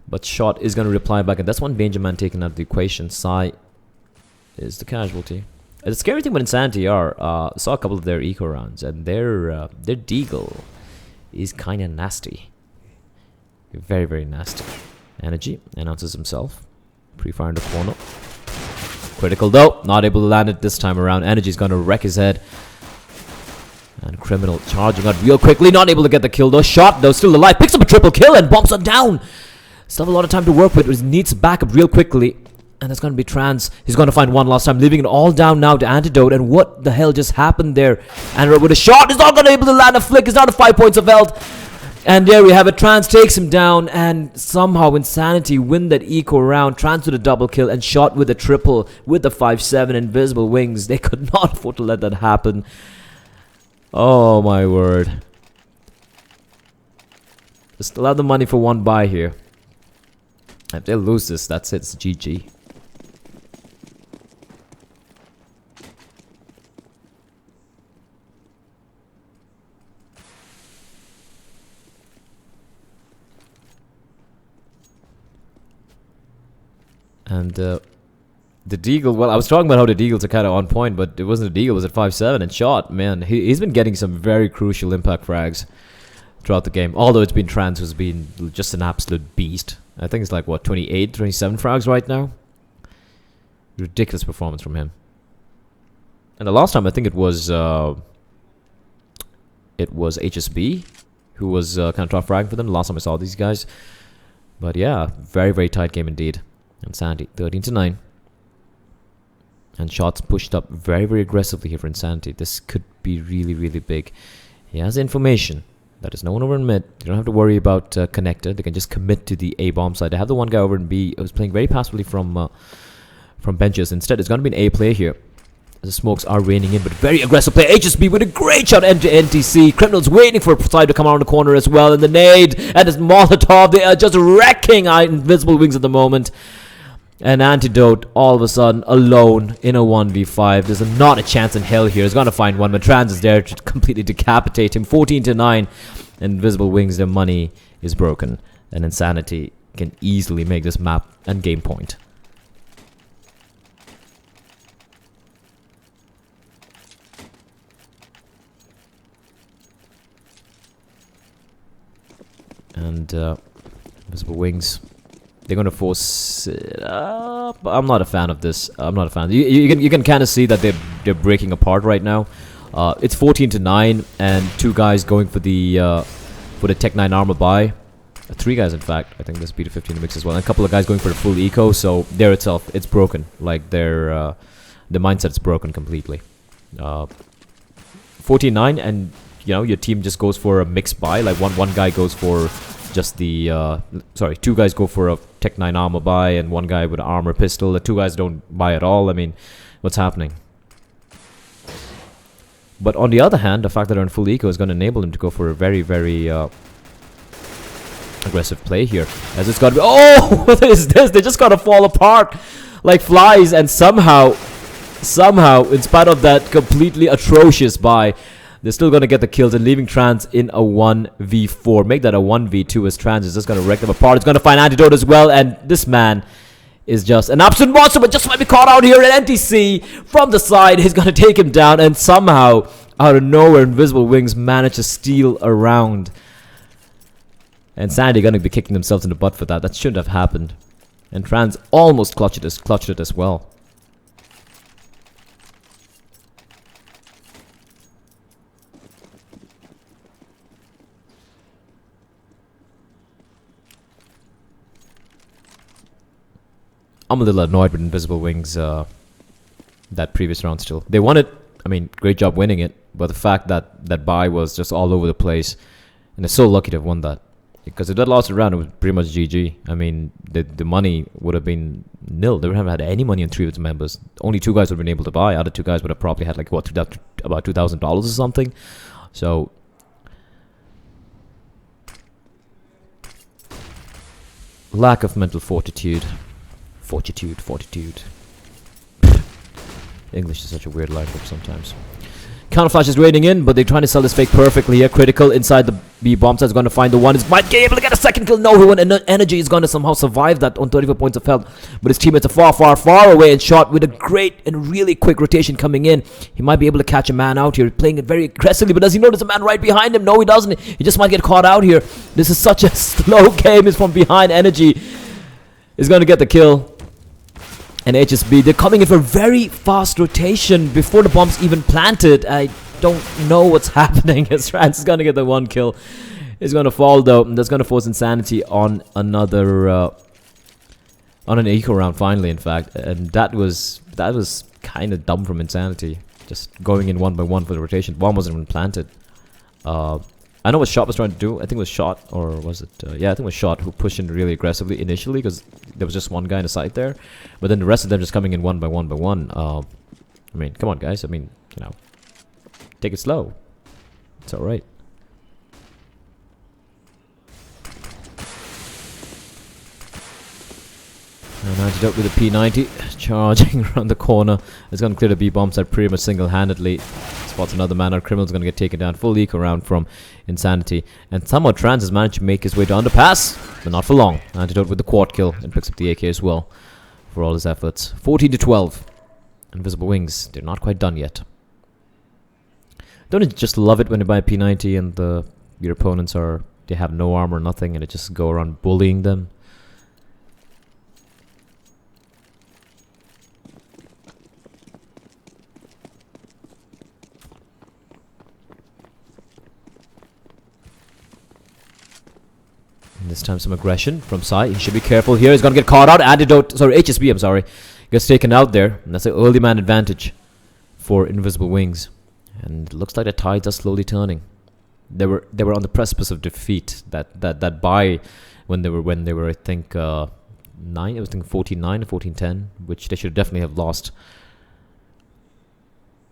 But shot is going to reply back, and that's one danger man taken out of the equation. Sai is the casualty. The scary thing with Insanity saw a couple of their eco rounds, and their deagle is kind of nasty. Very, very nasty. Energy announces himself. Pre-fire in the corner. Critical though, not able to land it this time around. Energy's going to wreck his head. And Criminal charging out real quickly, not able to get the kill though. Shot though, still alive, picks up a triple kill and bombs it down. Still have a lot of time to work with, he needs backup real quickly. And it's going to be Trans. He's going to find one last time, leaving it all down now to Antidote. And what the hell just happened there? Antidote with a shot, is not going to be able to land a flick, he's down to 5 points of health. And there we have it. Trans takes him down, and somehow Insanity win that eco round. Trans with a double kill and shot with a triple with the 5-7 InvisibleWings. They could not afford to let that happen. Oh my word. They still have the money for one buy here. If they lose this, that's it. It's GG. And the Deagle, well, I was talking about how the Deagles are kind of on point, but it wasn't a Deagle, it was at 5-7. And Shot, man, he's been getting some very crucial impact frags throughout the game. Although it's been Trans who's been just an absolute beast. I think it's like, what, 28, 27 frags right now? Ridiculous performance from him. And the last time, I think it was HSB who was kind of top fragging for them. The last time I saw these guys. But yeah, very, very tight game indeed. Insanity, 13-9. And Shots pushed up very, very aggressively here for Insanity. This could be really, really big. He has information. That is no one over in mid. You don't have to worry about connector. They can just commit to the A bomb side. They have the one guy over in B who's playing very passively from benches. Instead, it's going to be an A play here. The smokes are raining in, but very aggressive play. HSB with a great shot into NTC. Criminals waiting for side to come around the corner as well. And the nade and his Molotov. They are just wrecking InvisibleWings at the moment. And Antidote, all of a sudden, alone in a 1v5. There's not a chance in hell here. He's going to find one, but Trans is there to completely decapitate him. 14-9. InvisibleWings, their money is broken. And Insanity can easily make this map and game point. And InvisibleWings, they're going to force it up. I'm not a fan of this. I'm not a fan. You can kind of see that they're breaking apart right now. It's 14-9, and two guys going for the Tech 9 armor buy. Three guys, in fact. I think there's B250 in the mix as well. And a couple of guys going for the full eco. So there itself, it's broken. Like the mindset's broken completely. 14-9, and you know your team just goes for a mixed buy. Like one guy goes for just the two guys go for a Tech 9 armor buy, and one guy with an armor pistol. The two guys don't buy at all. I mean, what's happening? But on the other hand, the fact that they're in full eco is going to enable them to go for a very, very aggressive play here. As it's got to be, oh, what is this? They just got to fall apart like flies, and somehow, in spite of that completely atrocious buy, they're still going to get the kills and leaving Trans in a 1v4. Make that a 1v2 as Trans is just going to wreck them apart. It's going to find Antidote as well. And this man is just an absolute monster, but just might be caught out here. And NTC from the side is going to take him down. And somehow, out of nowhere, InvisibleWings managed to steal around. And Sandy going to be kicking themselves in the butt for that. That shouldn't have happened. And Trans almost clutched it as well. I'm a little annoyed with InvisibleWings that previous round still. They won it. I mean, great job winning it. But the fact that that buy was just all over the place. And they're so lucky to have won that. Because if that lost a round, it was pretty much GG. I mean, the money would have been nil. They wouldn't have had any money on three of its members. Only two guys would have been able to buy. Other two guys would have probably had like, what, about $2,000 or something. So lack of mental fortitude. Fortitude. English is such a weird language sometimes. Counterflash is raining in, but they're trying to sell this fake perfectly here. Critical inside the B bomb site is going to find the one. Is might be able to get a second kill. No, one energy is going to somehow survive that on 34 points of health. But his teammates are far away, and Shot with a great and really quick rotation coming in. He might be able to catch a man out here, playing it very aggressively. But does he know there's a man right behind him? No, he doesn't. He just might get caught out here. This is such a slow game. It's from behind. Energy is going to get the kill. And HSB, they're coming in for a very fast rotation before the bomb's even planted. I don't know what's happening. As Rance is going to get the one kill. He's going to fall though, and that's going to force Insanity on another on an eco round finally, in fact. And that was kind of dumb from Insanity, just going in one by one for the rotation. The bomb wasn't even planted. I know what Shot was trying to do. I think it was Shot, or was it? Yeah, I think it was Shot who pushed in really aggressively initially, because there was just one guy in the side there. But then the rest of them just coming in one by one. I mean, come on, guys. I mean, you know, take it slow. It's all right. And Antidote with a P90, charging around the corner. It's going to clear the B bomb site pretty much single-handedly. Spots another man. Our Criminal's going to get taken down. Full eco round from Insanity. And somehow Trans has managed to make his way to underpass, but not for long. Antidote with the quad kill and picks up the AK as well. for all his efforts. 14-12. InvisibleWings, they're not quite done yet. Don't you just love it when you buy a P90 and your opponents they have no armor, nothing, and it just go around bullying them? And this time some aggression from Sai. He should be careful here. He's gonna get caught out. HSB, I'm sorry. Gets taken out there, and that's an early man advantage for InvisibleWings. And it looks like the tides are slowly turning. They were on the precipice of defeat. That buy when they were I think 9. I was thinking 14-9 or 14-10, which they should definitely have lost.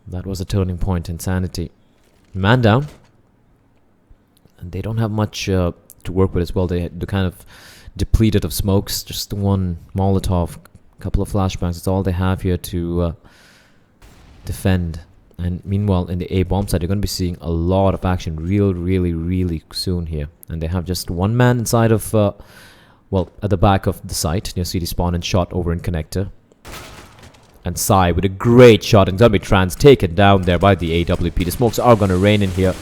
That was a turning point. Insanity. Man down, and they don't have much to work with as well. They're kind of depleted of smokes. Just one Molotov, couple of flashbangs. That's all they have here to defend. And meanwhile, in the A bomb side, you're going to be seeing a lot of action really soon here. And they have just one man inside of, at the back of the site near CD spawn and shot over in connector. And Sai with a great shot, and going to be taken down there by the AWP. The smokes are going to rain in here.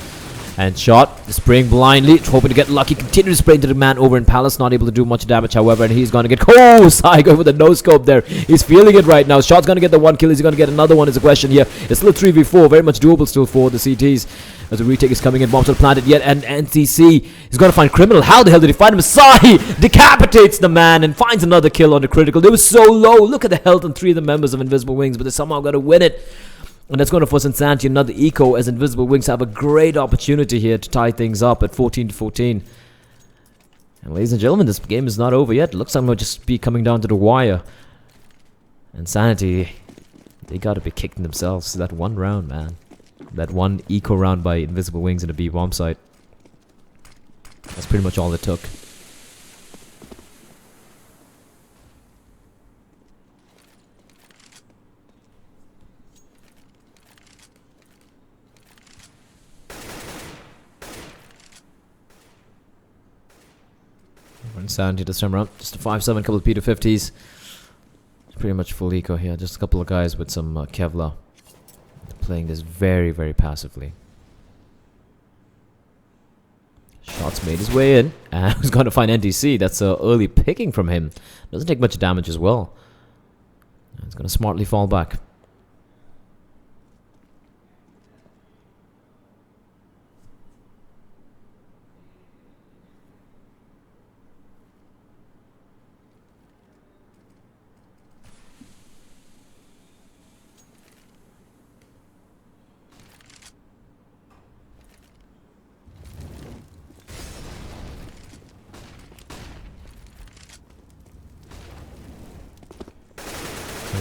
And shot, spraying blindly, hoping to get lucky. Continue to spray into the man over in Palace. Not able to do much damage, however, and he's going to get... Oh, Sai going with a no-scope there. He's feeling it right now. Shot's going to get the one kill. Is he going to get another one is a question here. It's still 3v4. Very much doable still for the CTs. As the retake is coming in. Bombs are planted yet. And NTC is going to find Criminal. How the hell did he find him? Sai decapitates the man and finds another kill on the critical. They were so low. Look at the health on 3 of the members of InvisibleWings, but they somehow got to win it. And that's going to force Insanity another eco, as InvisibleWings have a great opportunity here to tie things up at 14-14. And ladies and gentlemen, this game is not over yet. It looks like it might just be coming down to the wire. Insanity, they got to be kicking themselves. That one round, man. That one eco round by InvisibleWings in the B bomb site. That's pretty much all it took. Insanity this time around. Just a 5-7, couple of P250s. Pretty much full eco here. Just a couple of guys with some Kevlar. Playing this very passively. Shots made his way in. And who's going to find NTC? That's early picking from him. Doesn't take much damage as well. He's going to smartly fall back.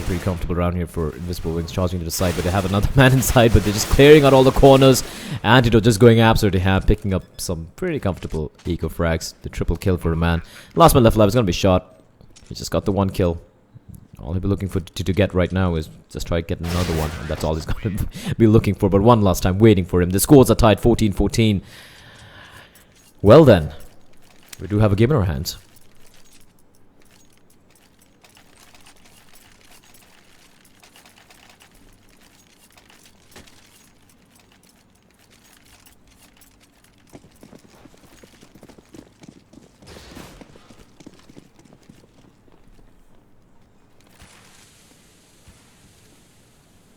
Pretty comfortable around here for InvisibleWings, charging to the side, but they have another man inside, but they're just clearing out all the corners. Antidote just going absolutely ham, picking up some pretty comfortable eco frags. The triple kill for a man. Last man left alive is going to be shot. He just got the one kill. All he'll be looking for to get right now is just try to get another one. And that's all he's going to be looking for, but one last time waiting for him. The scores are tied 14-14. Well then, we do have a game in our hands.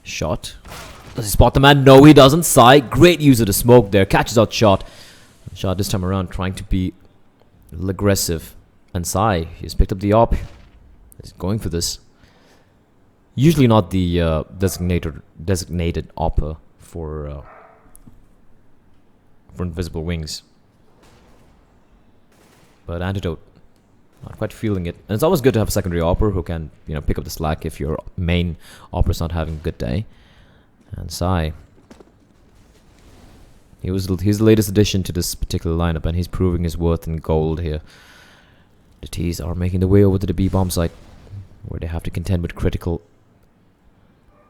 Shot. Does he spot the man? No, he doesn't. Sai, great use of the smoke there. Catches out shot. Shot this time around, trying to be a little aggressive. And Sai, he's picked up the op. He's going for this. Usually not the designated opper for InvisibleWings. But Antidote, not quite feeling it. And it's always good to have a secondary opper who can, pick up the slack if your main opera's not having a good day. And Sai, he's the latest addition to this particular lineup, and he's proving his worth in gold here. The T's are making their way over to the B bomb site, where they have to contend with Critical,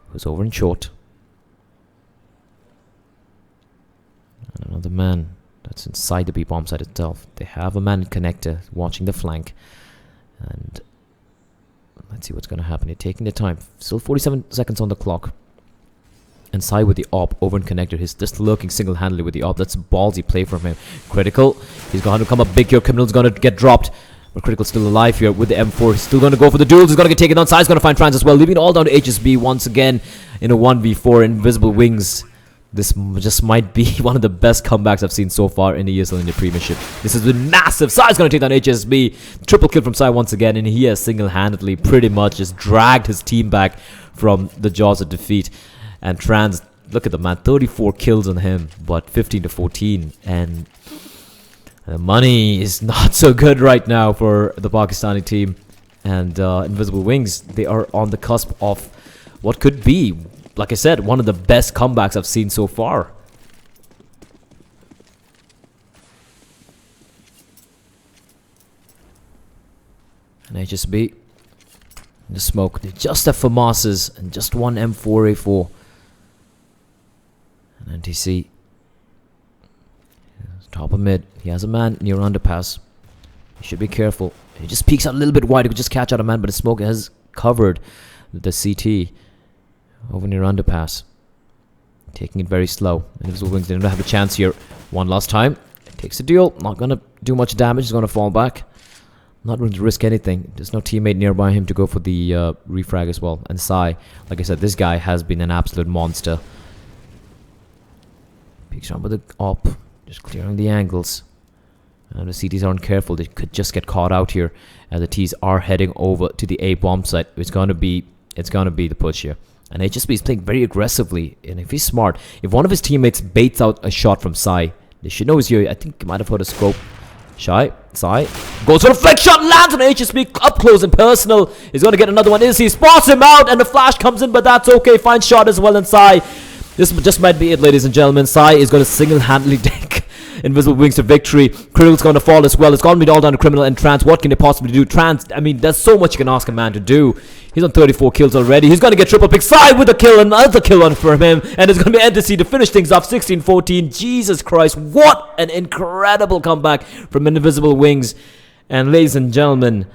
who's over in short. And another man that's inside the B bomb site itself. They have a man in connector watching the flank, and Let's see what's going to happen here. Taking the time. Still 47 seconds on the clock. And Sai with the op over and connected. He's just lurking single-handedly with the op. That's ballsy play from him. Critical. He's going to come up big here. Criminal's going to get dropped. But Critical's still alive here with the M4. He's still going to go for the duels. He's going to get taken down. Sai's going to find Trans as well. Leaving it all down to HSB once again in a 1v4. Invisible Wings. This just might be one of the best comebacks I've seen so far in the ESL India Premiership. This has been massive. Sai's going to take down HSB. Triple kill from Sai once again. And he has single-handedly pretty much just dragged his team back from the jaws of defeat. And Trans, look at the man, 34 kills on him, but 15 to 14. And the money is not so good right now for the Pakistani team. And Invisible Wings, they are on the cusp of what could be, like I said, one of the best comebacks I've seen so far. And HSB, in the smoke, they just have FAMASs and just one M4A4. And NTC, top of mid. He has a man near underpass. He should be careful. He just peeks out a little bit wide. He could just catch out a man, but the smoke has covered the CT over near underpass. Taking it very slow. Invisible Wings didn't have a chance here. One last time. Takes a deal. Not going to do much damage. He's going to fall back. Not going to risk anything. There's no teammate nearby him to go for the refrag as well. And Sai, like I said, this guy has been an absolute monster. Peeks around with the op, just clearing the angles. And the CTs aren't careful. They could just get caught out here. And the Ts are heading over to the A bomb site. It's gonna be the push here. And HSB is playing very aggressively. And if he's smart, if one of his teammates baits out a shot from Sai, they should know he's here. I think he might have heard a scope. Sai goes for a flick shot, lands on HSB up close and personal. He's gonna get another one. He spots him out, and the flash comes in, but that's okay. Fine shot as well, and Sai. This just might be it, ladies and gentlemen. Sai is going to single-handedly take Invisible Wings to victory. Critical's going to fall as well. It's going to be all down to Criminal and Trans. What can they possibly do? Trans, I mean, there's so much you can ask a man to do. He's on 34 kills already. He's going to get triple pick. Sai with a kill, another kill on for him. And it's going to be NTC to finish things off 16-14. Jesus Christ, what an incredible comeback from Invisible Wings. And ladies and gentlemen,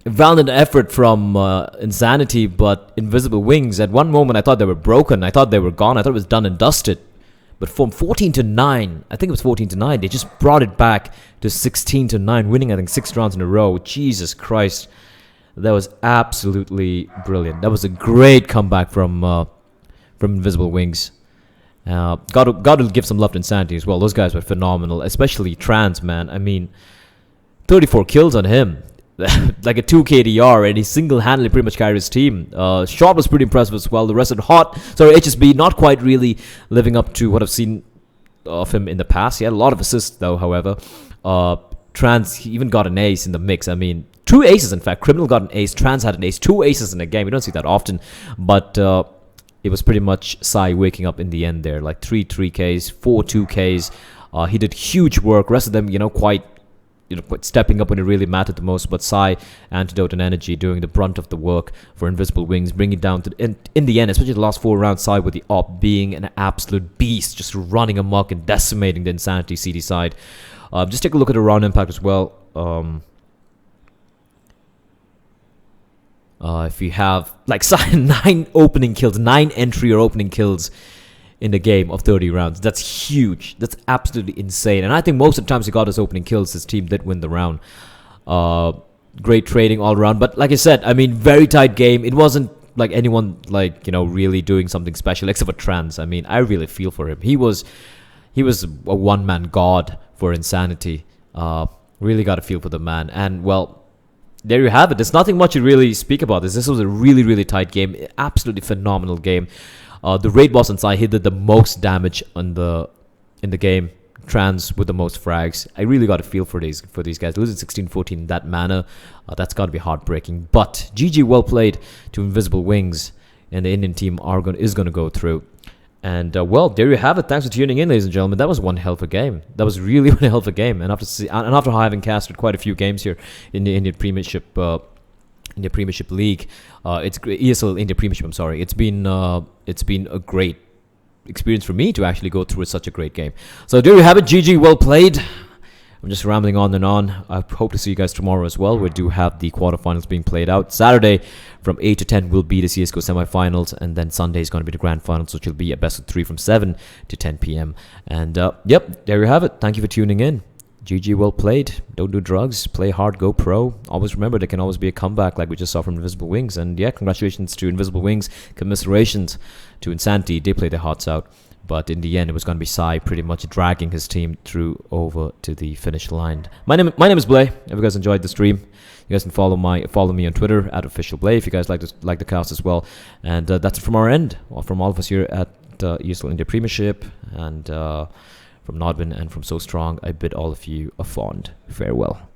valiant effort from Insanity, but Invisible Wings, at one moment I thought they were broken. I thought they were gone. I thought it was done and dusted. But from 14 to 9, I think it was 14 to 9, they just brought it back to 16 to 9, winning I think 6 rounds in a row. Jesus Christ. That was absolutely brilliant. That was a great comeback from Invisible Wings. Got to give some love to Insanity as well. Those guys were phenomenal, especially Trans, man. I mean, 34 kills on him. Like a 2 KDR, and he single-handedly pretty much carried his team. Shot was pretty impressive as well. The rest of HSB not quite really living up to what I've seen of him in the past. He had a lot of assists though, however. Trans, he even got an ace in the mix. I mean, 2 aces in fact. Criminal got an ace, Trans had an ace. 2 aces in a game. We don't see that often, but it was pretty much Sai waking up in the end there. Like 3 3Ks, 4 2Ks. He did huge work. Rest of them, quite stepping up when it really mattered the most. But Sai, Antidote, and Energy doing the brunt of the work for Invisible Wings, bringing it down to in the end, especially the last 4 rounds. Sai with the op being an absolute beast, just running amok and decimating the Insanity CD side. Just take a look at the round impact as well. If you have like 9 opening kills, 9 entry or opening kills in the game of 30 rounds. That's huge. That's absolutely insane. And I think most of the times he got his opening kills, his team did win the round. Great trading all around. But like I said, I mean, very tight game. It wasn't like anyone really doing something special except for Trans. I mean, I really feel for him. He was a one-man god for Insanity. Really got a feel for the man. And well, there you have it. There's nothing much to really speak about this. This was a really, really tight game. Absolutely phenomenal game. The raid boss inside, he did the most damage in the game. Trans with the most frags. I really got a feel for these guys. Losing 16-14 in that manner, that's got to be heartbreaking. But GG, well played to Invisible Wings, and the Indian team is going to go through. And well, there you have it. Thanks for tuning in, ladies and gentlemen. That was one hell of a game. That was really one hell of a game. And after having casted quite a few games here in the Indian Premiership. In the Premiership League, it's ESL India Premiership. I'm sorry. It's been a great experience for me to actually go through such a great game. So there you have it. GG, well played. I'm just rambling on and on. I hope to see you guys tomorrow as well. We do have the quarterfinals being played out. Saturday from 8 to 10 will be the CSGO semifinals, and then Sunday is going to be the grand finals, which will be a best of 3 from 7 to 10 p.m. And yep, there you have it. Thank you for tuning in. GG, well played. Don't do drugs. Play hard. Go pro. Always remember, there can always be a comeback, like we just saw from InvisibleWings. And yeah, congratulations to InvisibleWings. Commiserations to Insanity. They played their hearts out. But in the end, it was going to be Sai pretty much dragging his team through over to the finish line. My name is Blay. If you guys enjoyed the stream, you guys can follow me on Twitter at @officialblay if you guys like the cast as well. And that's it from our end. Well, from all of us here at ESL India Premiership, and from Nodwin and from So Strong, I bid all of you a fond farewell.